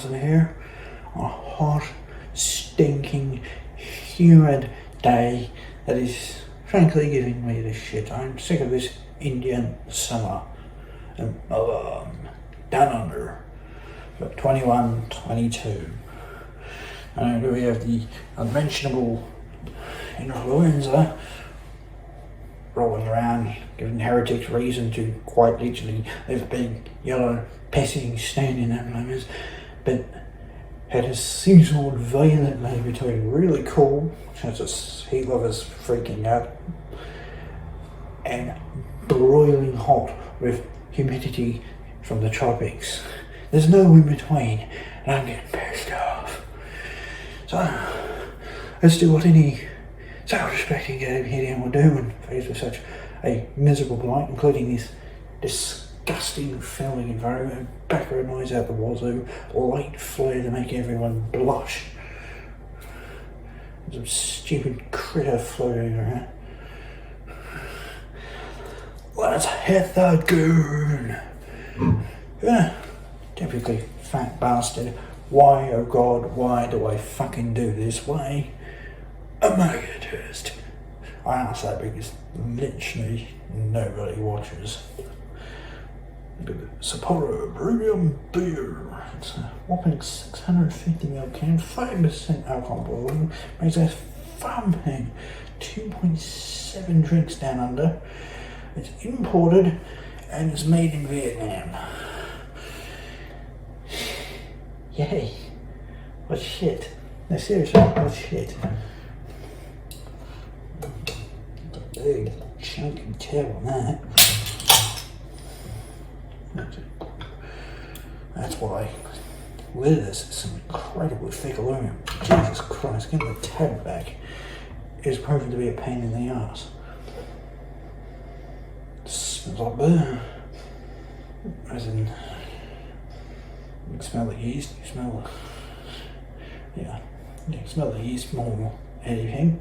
Johnson here on a hot, stinking, humid day that is frankly giving me the shit. I'm sick of this Indian summer. Down under. But 21, 22. And we have the unmentionable influenza rolling around, giving heretics reason to quite literally have a big yellow pissing standing at moments, but had a seasoned violently between really cool, such as heat lovers freaking out, and broiling hot with humidity from the tropics. There's no in between, and I'm getting pissed off. So let's do what any self-respecting Canadian will do when faced with such a miserable plight, including this disgusting filming environment, background noise out the wazoo, light flare to make everyone blush, some stupid critter floating around. Let's hit the goon. Typically fat bastard. Why, oh God, why do I fucking do this way? A mega test. I ask that because literally nobody watches. Sapporo Premium Beer. It's a whopping 650ml can, 5% alcohol volume, makes a thumping 2.7 drinks down under. It's imported and it's made in Vietnam. Yay. What shit? No, seriously, what shit? Big chunky tab on that. That's why with this is some incredibly thick aluminum. Jesus Christ, getting the tab back is proven to be a pain in the ass. Smells like beer. As in, you can smell the yeast, you smell the, yeah, you can smell the yeast more than anything.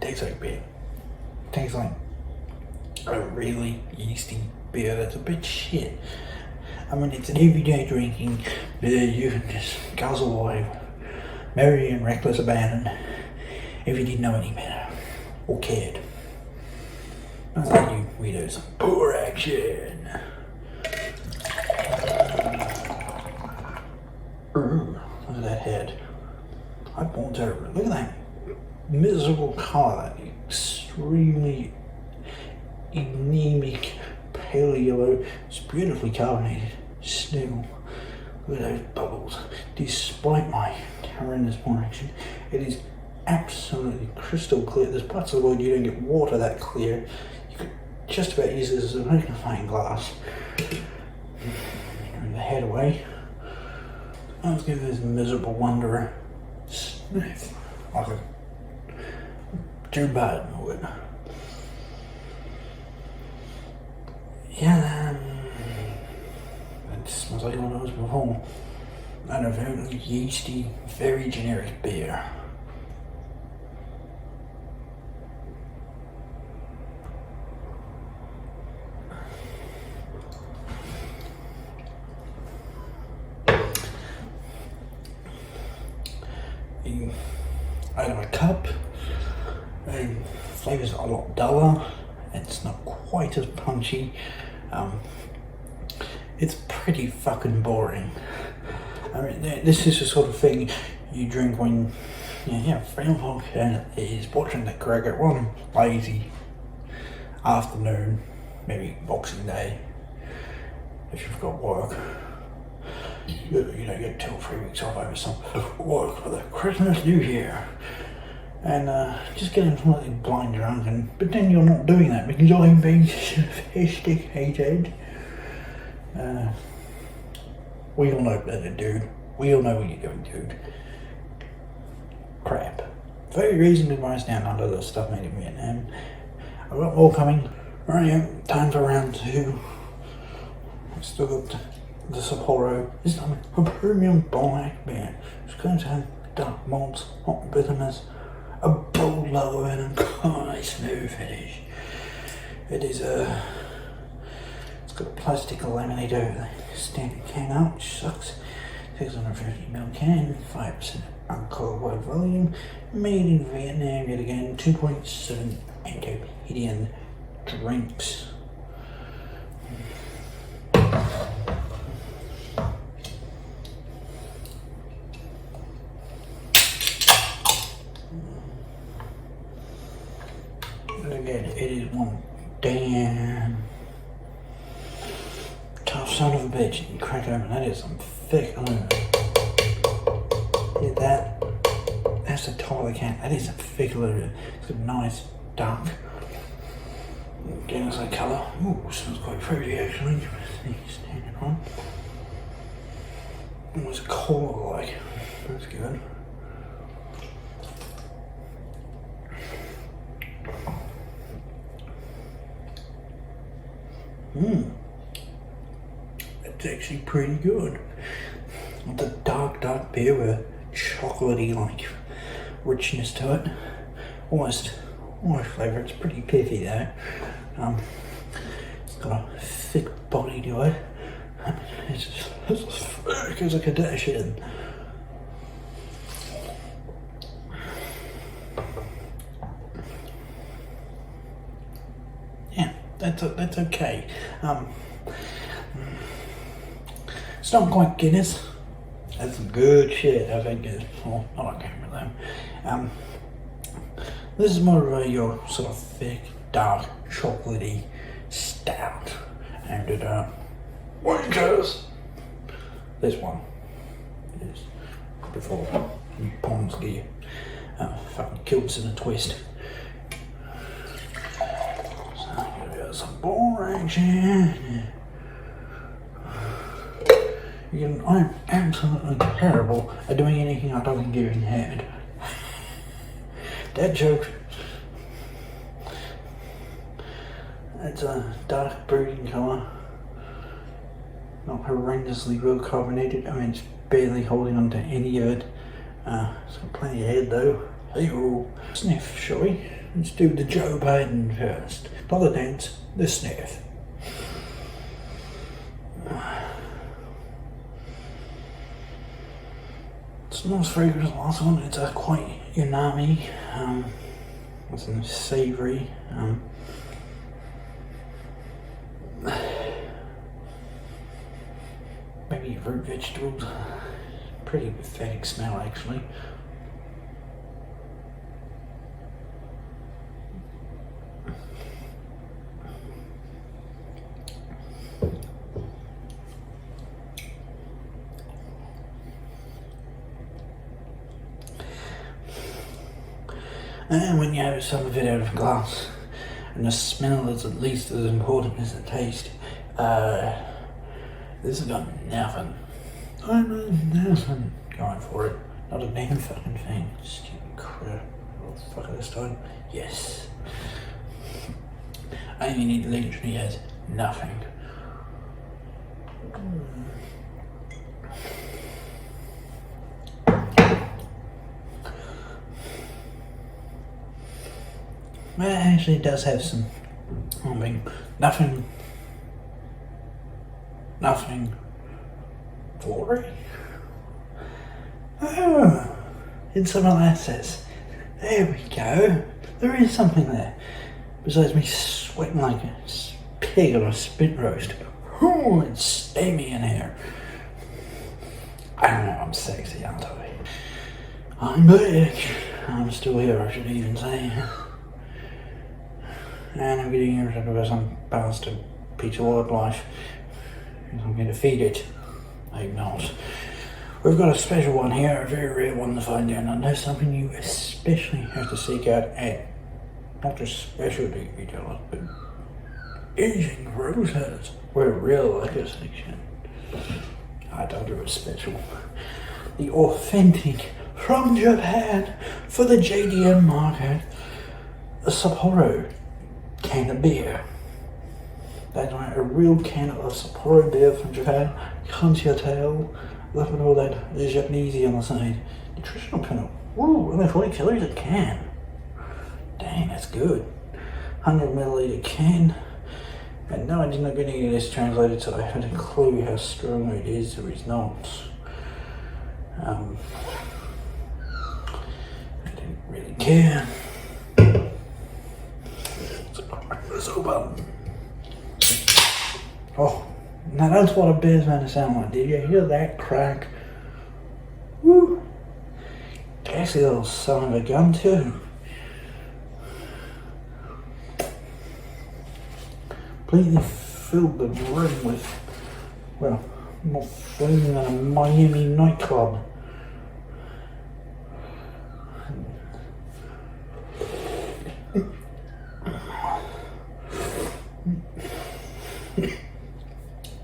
Tastes like beer. Tastes like a really yeasty beer that's a bit shit. I mean, it's an everyday drinking beer you can just guzzle away, merry and reckless abandon, if you didn't know any better or cared. Not that you weirdos. Poor action. Ooh, look at that head. I want to look at that miserable colour, that extremely anemic pale yellow. It's beautifully carbonated still. Look at those bubbles. Despite my horrendous action, it is absolutely crystal clear. There's parts of the world you don't get water that clear. You could just about use this as a magnifying glass. Bring the head away. Let's give this miserable wanderer a sniff. Like a Joe Biden would. Yeah, it smells like one of those before. And a very yeasty, very generic beer. Out of a cup, the flavour's a lot duller. It's not quite as punchy. It's pretty fucking boring. I mean, this is the sort of thing you drink when you're feeling like is watching the cricket one lazy afternoon, maybe Boxing Day, if you've got work. You don't get 2 or 3 weeks off over some work for the Christmas New Year. And just getting completely blind drunk, and but then you're not doing that because I'm being sophisticated. We all know better, dude. We all know what you're doing, dude. Crap. Very reasonably priced down under the stuff made in Vietnam. I've got more coming. Right, time for round 2. I've still got the Sapporo is a premium black beer. It's going to have dark malts, hot bitterness, a bold logo, and a quite smooth finish. It is it's got a plastic laminate over the standard can out, which sucks. 650ml can, 5% alcohol by volume, made in Vietnam yet again, 2.7 Anthopedian drinks. Again, it is one damn tough son of a bitch. You crack it open, that is some thick aluminum. Yeah, that's the top of the can. That is some thick aluminum. It's a nice dark gingerside colour. Ooh, smells quite fruity actually. Standing on. What's it called like? That's good. It's actually pretty good. It's a dark beer with chocolatey like richness to it. Almost flavour. It's pretty pithy though. It's got a thick body to it. It's as thick as a Kardashian. Yeah, that's okay. It's not quite Guinness. That's some good shit, I think. Well, I can't remember them. This is more of your sort of thick, dark, chocolatey stout. And it, wankers! This one is before you pawns get you fucking killed in a twist. So, give it some ball action. I'm absolutely terrible at doing anything I don't give in head. That joke. It's a dark brooding colour. Not horrendously well carbonated. I mean, it's barely holding on to any of it. It's got plenty of head though. Hey-oh. Sniff, shall we? Let's do the Joe Biden first. Not the dance, the sniff. It's not as fragrant as the last one. It's quite umami. It's savoury. Maybe root vegetables. Pretty pathetic smell actually. And when you have some of it out of a glass, and the smell is at least as important as the taste, this has got nothing. Nothing going for it. Not a damn fucking thing. Stupid critter. Little fucker this time. Yes. I mean, it literally has nothing. Well, actually, it does have some. I mean, nothing glory. Oh, in some molasses. There we go. There is something there. Besides me sweating like a pig on a spit roast. Oh, it's steamy in here. I don't know, I'm sexy, aren't I? I'm back. I'm still here, I should even say. And I'm getting irritated about some bastard piece of wildlife. I'm going to feed it. I'm not. We've got a special one here, a very rare one to find down under, something you especially have to seek out at not just specialty retailers, but Asian grocers. We're real liquor section. I told you it was special. The authentic, from Japan, for the JDM market, a Sapporo can of beer. That's like a real can of Sapporo beer from Japan. Conchiatale. Look at all that. There's Japanese on the side. Nutritional panel. Ooh, only 40 calories a can. Dang, that's good. 100 milliliter can. And no, I did not get any of this translated, so I had a clue how strong it is or is not. I didn't really care. So crack this open. Oh, now that's what a beer's meant to sound like. Did you hear that crack? Woo! Gassy little son of a gun too. Completely filled the room with, well, more foam than a Miami nightclub.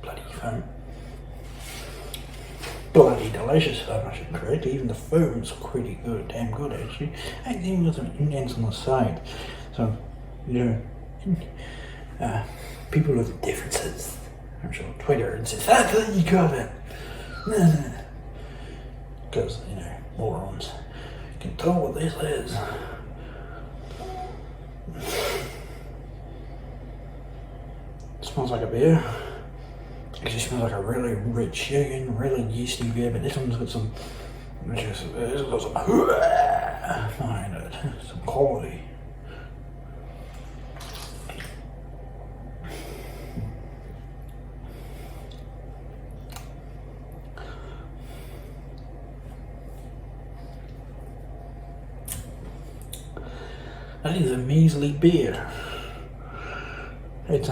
Bloody foam. Bloody delicious foam, I should correct. Even the foam's pretty good, damn good actually. And even with some indents on the side. So, you know, people with differences, I'm sure Twitter and says, how can you comment? Because, you know, morons can tell what this is. It smells like a beer. It actually smells like a really rich, really yeasty beer, but this one's got some, it's got some behind it, some quality. That is a measly beer. It's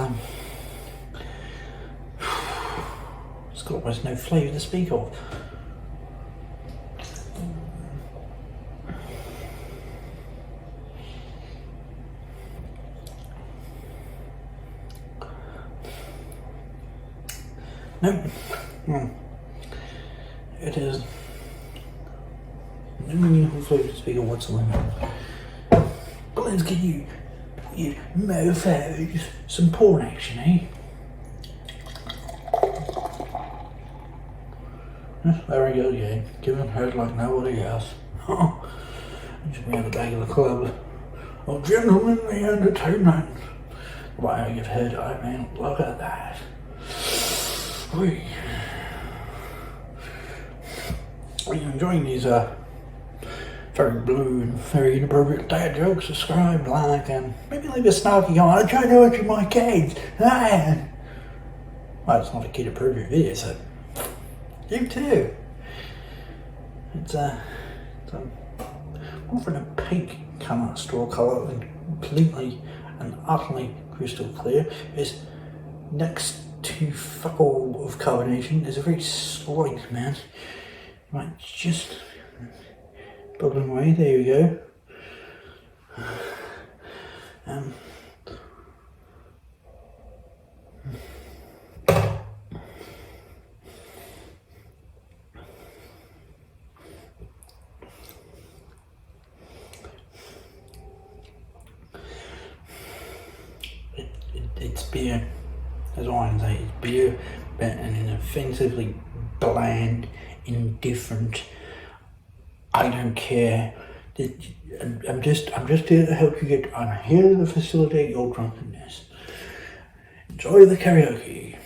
it's got almost no flavour to speak of. No, it is no meaningful flavour to speak of whatsoever. But let's get you mofos some porn action, eh? There we go again, giving head like nobody else. Just be at the back of the club. Oh, gentlemen, the entertainment. Wow, you've heard, I mean, look at that. Whee. Are you enjoying these very blue and very inappropriate dad jokes? Subscribe, like, and maybe leave a snarky comment. I try to watch my kids. Well, it's not a kid appropriate video, so you too. It's often a pink colour, straw colour, and completely and utterly crystal clear. It's next to fuck all of carbonation. There's a very slight amount. You might just bubbling away. There you go. It's beer, as I can say, it's beer, but an offensively bland, indifferent, I don't care. I'm just here to help you get. I'm here to facilitate your drunkenness. Enjoy the karaoke.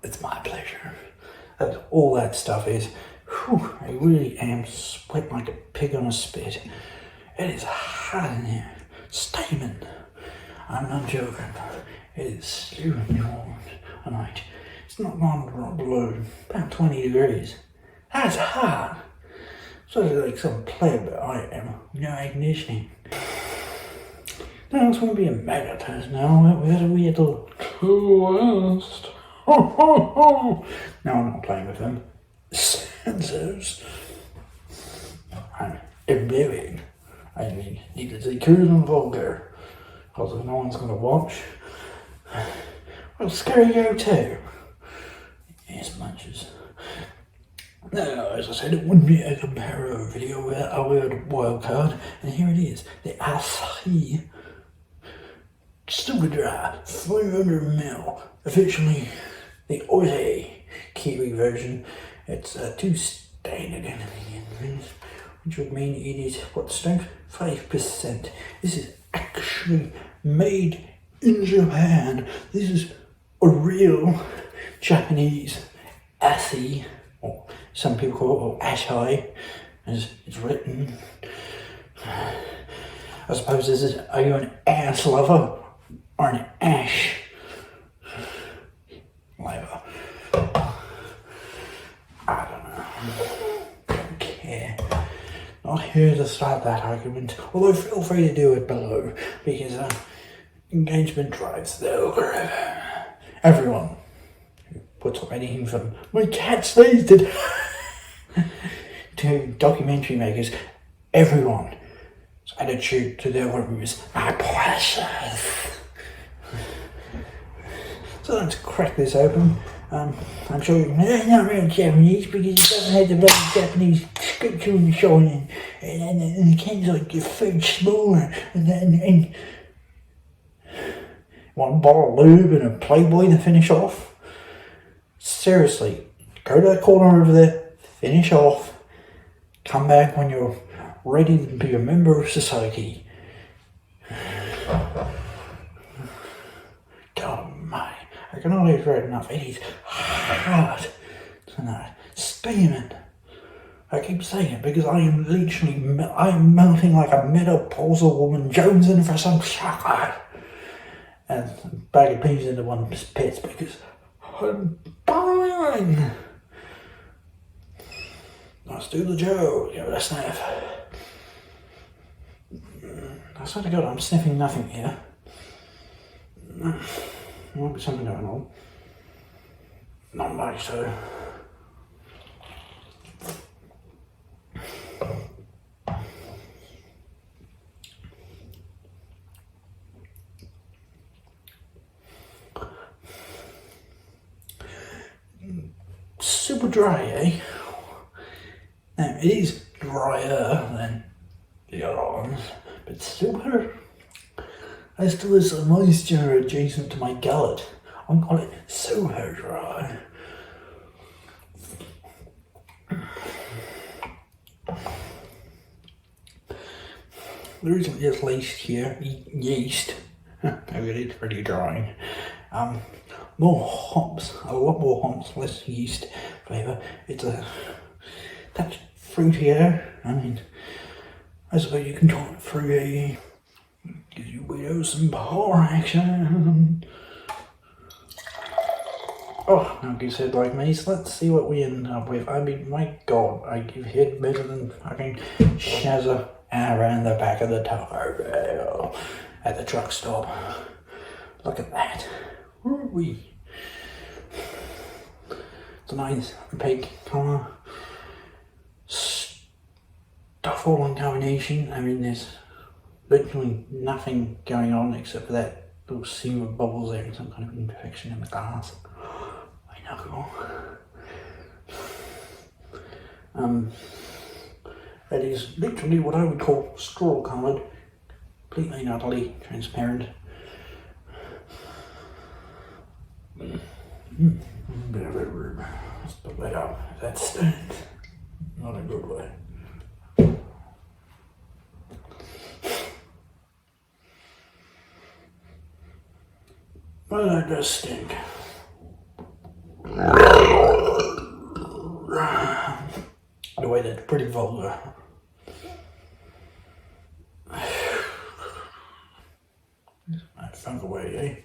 It's my pleasure. That's all that stuff is. Whew, I really am sweating like a pig on a spit. It is hot in here. Steaming. I'm not joking. It is stewing warm tonight. It's not long below, about 20 degrees. That's hot. Sort of like some pleb I am. No ignition. Now it's going to be a mega test now. We had a weird little twist. No, I'm not playing with them. Sensors. I'm imbuing. I mean, need to say crude and vulgar. Because if no one's going to watch, well, scary go too. Yes, munches. No, as I said, it wouldn't be a comparo video where I wear a wild card, and here it is, the Asahi Super dry, 300ml. Officially the Aussie Kiwi version. It's too standard in the which would mean it is what strength? 5%. This is actually made in Japan. This is a real Japanese assy, or some people call it ashai, as it's written. I suppose this is, are you an ass lover or an ash lover? I don't know. Don't care. Not here to start that argument, although feel free to do it below, because engagement drives the algorithm. Everyone who puts up anything from my cat sneezed to documentary makers, everyone's attitude to their room is my precious. So let's crack this open. I'm sure you're not really Japanese because it doesn't have the very Japanese scripture in the show, and the can's like your food smaller, and one bottle of lube and a Playboy to finish off. Seriously, go to that corner over there, finish off, come back when you're ready to be a member of society. God almighty, I can only read enough. It is hard tonight. Steaming. I keep saying it because I am literally, I am melting like a menopausal woman jonesing for some chocolate. And a bag of peas into one's pits because I'm boiling. Let's do the joke. Give it a sniff. I swear to God, I'm sniffing nothing here. There might be something going on. Not much, so. Super dry, eh? Now, it is drier than the other ones, but super. There's still this moisture adjacent to my gullet. I'm calling it super dry. There isn't at least here yeast. Maybe it is pretty dry. More hops, a lot more hops, less yeast flavour. It's a touch fruitier. I mean, I suppose you can call it fruity. Gives you widows some power action. Oh, now you said like me, so let's see what we end up with. I mean, my God, I give hit better than fucking Shazza around the back of the Taco Bell at the truck stop. Look at that. Woo-wee. It's a nice pink colour. Stuff all in combination. I mean, there's literally nothing going on except for that little seam of bubbles there and some kind of imperfection in the glass. I know. That is literally what I would call straw coloured, completely and utterly transparent. Bit of reverb. Let's put that up. That stinks. Not a good way. Well, that does stink. The way that's pretty vulgar. I found a way, eh?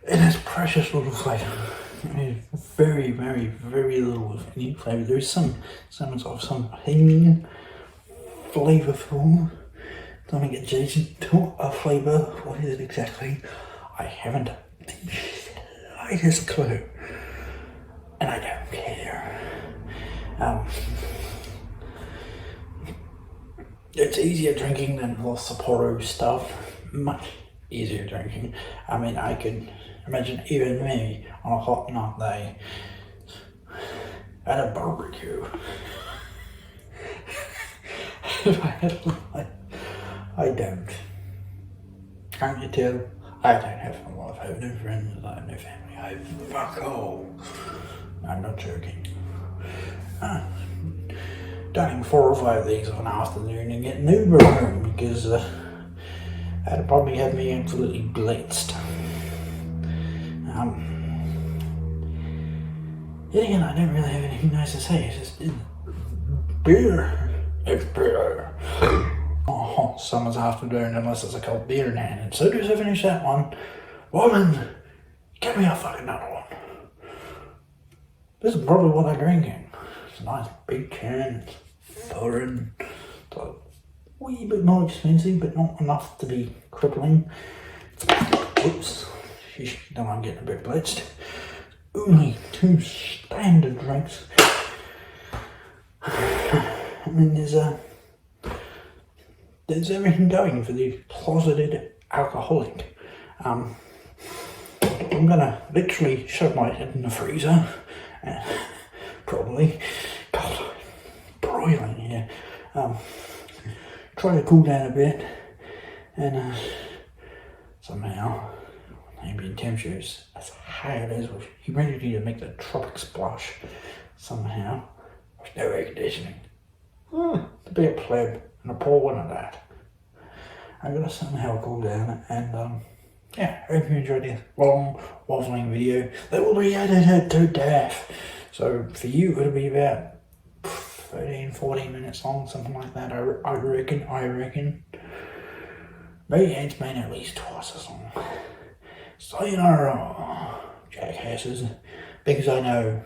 It has precious little flavour. Very, very, very little of any flavour. There is some of some hanging flavourful, something adjacent to a flavour. What is it exactly? I haven't the slightest clue, and I don't care. It's easier drinking than the Sapporo stuff. Much easier drinking. I mean, I could imagine even me on a hot night day at a barbecue. If I had a life, I don't. Can't you tell? I don't have a life. I have no friends. I have no family. I have fuck all. I'm not joking. Doing 4 or 5 of these of an afternoon and get an Uber home because that'd probably have me absolutely blitzed. Yet again, I don't really have anything nice to say. It's just beer. It's beer. Oh, summer's afternoon unless it's a cold beer in hand. And as soon as I finish that one, woman, get me a fucking another one. This is probably what I'm drinking. It's a nice big can. It's foreign. It's a wee bit more expensive, but not enough to be crippling. Oops. Don't mind getting a bit blitzed. Only 2 standard drinks. I mean, there's everything going for the closeted alcoholic. I'm gonna literally shove my head in the freezer, probably. God, broiling here. Try to cool down a bit, and somehow ambient temperature is as high as with humidity to make the tropics blush. Somehow, there's no air conditioning. To be a pleb and a poor one at that. I'm gonna somehow cool down and yeah, I hope you enjoyed this long waffling video that will be edited to death. So for you it'll be about 13-14 minutes long, something like that. I reckon. Maybe it's been at least twice as long. Sayonara, jackasses, because I know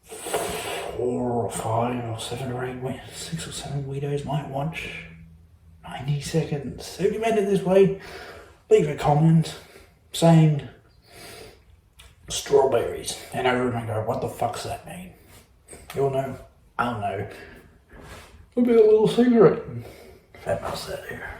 4 or 5 or 7 or 8, 6 or 7 weirdos might watch 90 seconds. So if you made it this way, leave a comment saying strawberries, and everyone go, what the fuck's that mean? You'll know, I'll know. It'll be a little secret. Fat mouse out here.